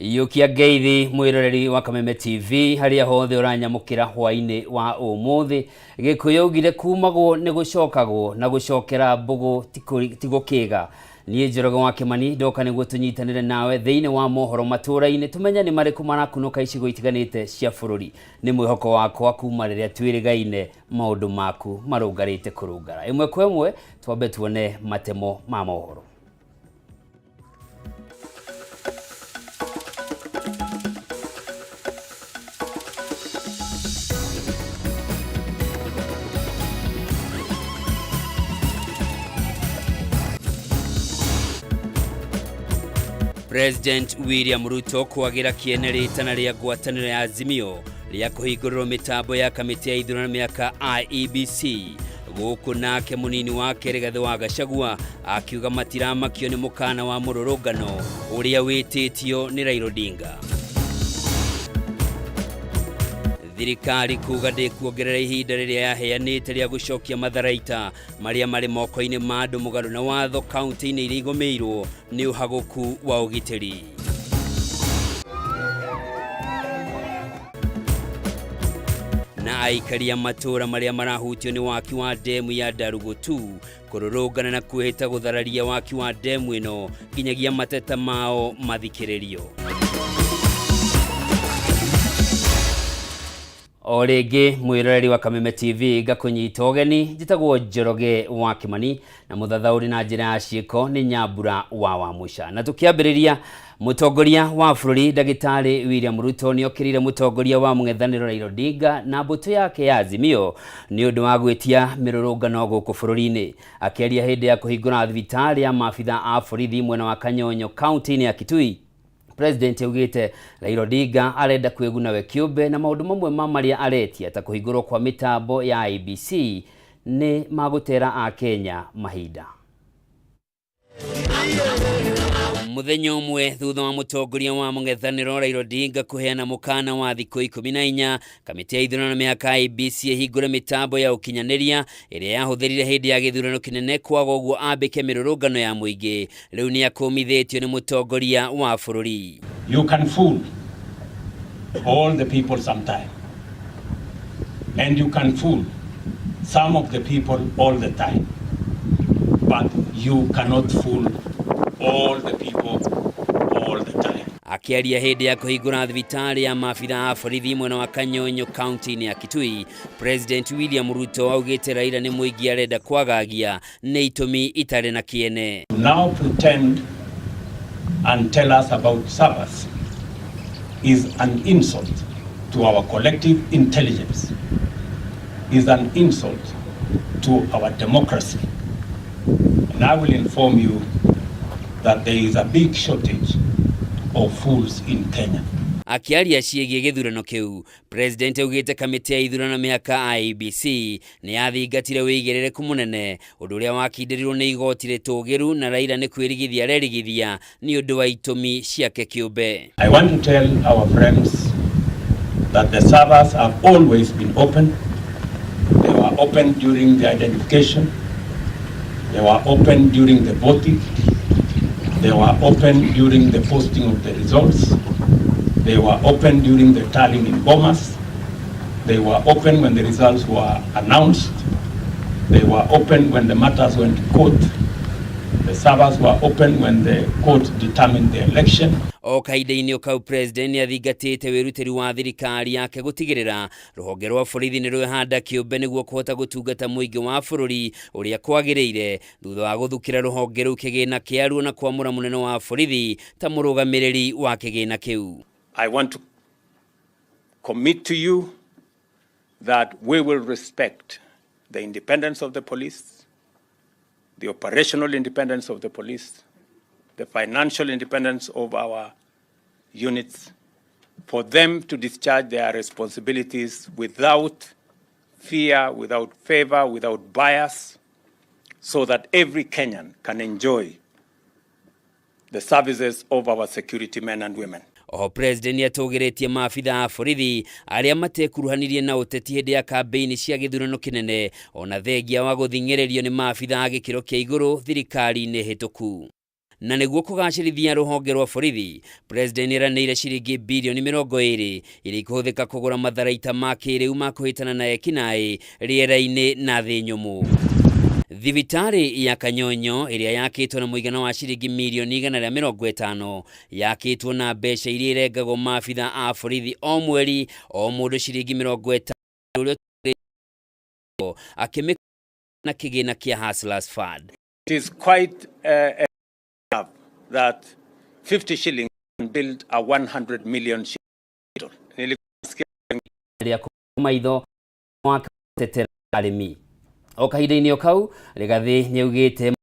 Yukia Geithi mwiroreri wa Kameme TV haria hothe uranyamukira hwaini wa umuthi gikuyugire kumagwo ni gucokagwo na gucokera mbugu tigukiga nie Njoroge wa Kimani ndoka niguo tunyitanire nawe thiini wa Mohoro Matuuraini tumenya ni mariku marakunuka icigo itiganite cia bururi ni mwihoko wakwa kuma riria twirigaine maundu maku marugarite kurungara imwe kwa imwe twambe tuone matemo ma mohoro. President William Ruto kwagira kiene ritana ria ngwataniro ya Azimio ria kuhingurwo mitambo ya kamiti ya ithurano miaka IEBC guku nake munini wake Rigathi wa Gachagua akiuga matiramakio ni mukana wa mururungano uria wititio ni Raila Odinga. Thirikari kuga ndikuongerera ihinda riria yaheanite ria gucokia matharaita maria mari moko-ini ma andu mugaru na watho kaunti-ini iria igomeirwo ni uhaguku wa ugitiri. Na aikaria matura maria marahutio ni waki wa demu ya Darugutu kururungana na kwihita guthararia waki wa demu ino kinyagia mateta mao mathikiririo. Orege mwiroreri wa Kameme TV gakunyita ogeni njitagwo Njoroge wa Kimani na muthathauri na njira ya ciiko ni Nyambura wa Musha. Na tukiambiriria mutongoria wa bururi Ndagitari William Ruto ni okirire mutongoria wa mung'ethaniro Raila Odinga na mbuto yake ya Azimio ni undu wa gwitia mirurungano guku bururi-ini akiaria hindi ya kuhingura thibitari ya maabitha a borithi mwena wa Kanyonyo kaunti-ini ya Kitui. President ugite Raila Odinga arenda kwiguna we kiumbe na maundu mamwe maria aretia ta kuhingurwo kwa mitambo ya IEBC ni magutera a Kenya mahinda. Muthenya umwe thutha wa mutongoria wa mung'ethaniro Raila Odinga kuheana mukana wa thiku 14 kamiti ya ithurano miaka IEBC ihingure mitambo ya ukinyaniria iria yahuthirire hindi ya githurano kinene kwaga uguo ambike mirurungano ya muingi riu ni akumithitio ni mutongoria wa bururi. You can fool all the people sometime and you can fool some of the people all the time, but you cannot fool all the people all the time. Akiaria hindi ya kuhingura thibitari ya maabitha a borithi mwena wa Kanyonyo kaunti-ini ya Kitui, President William Ruto augite Raila ni muingi arenda kwagagia ni itumi itari na kiene. To now pretend and tell us about service is an insult to our collective intelligence, is an insult to our democracy. And I will inform you that there is a big shortage of fools in Kenya. Akiaria ciĩgiĩ gĩthurano kĩu, President augite kamiti ya ithurano miaka IEBC ni yathingatire wĩigĩrĩrĩku mũnene ũndũ ũrĩa wakinderirwo nĩ igoti rĩtũgĩru na Raila nĩ kwĩrigithia arerigithia ni ũndũ wa itũmi ciake kĩũmbe. I want to tell our friends that the servers have always been open. They were open during the identification. They were open during the voting. They were open during the posting of the results. They were open during the tallying in Bomas. They were open when the results were announced. They were open when the matters went to court. The servers were open when the court determined the election. O kaida-ini ukau President ni athingatite wirutiri wa thirikari yake gutigirira ruhonge rwa borithi ni rwehanda kiumbe niguo kuhota gutungata muingi wa bururi uria kwagiriire thutha wa guthukira ruhonge ru kigina kiaruo na kwamura munene wa borithi ta murugamiriri wa kigina kiu. I want to commit to you that we will respect the independence of the police, the operational independence of the police, the financial independence of our units, for them to discharge their responsibilities without fear, without favor, without bias, so that every Kenyan can enjoy the services of our security men and women. O President atogeretie maabitha a borithi aria matekuruhanirie na uteti hindi ya kampeini cia githurano kinene ona thengia wa guthing'ererio ni maabitha a gikiro kia iguru thirikari-ini hituku. na niguo kugacirithia ruhonge rwa borithi, president eranĩire ciringi bilioni 20 iria ikuhuthika kugura matharaita ma kĩrĩu ma kuhitana na ekinaĩ rĩera-inĩ na thĩ nyũmũ. Thibitari ya Kanyonyo iria yakitwo na muigana wa ciringi milioni 150 yakitwo na mbeca iria irengagwo maabitha a borithi o mweri o mundu ciringi 50 uria akimika na kigina kia Hustlers Fund. It is quite that 50 shillings can build a 100 million shilling. Maitho mwaka tetera arimi o kahinda-inĩ o kau Rigathi nĩaugĩte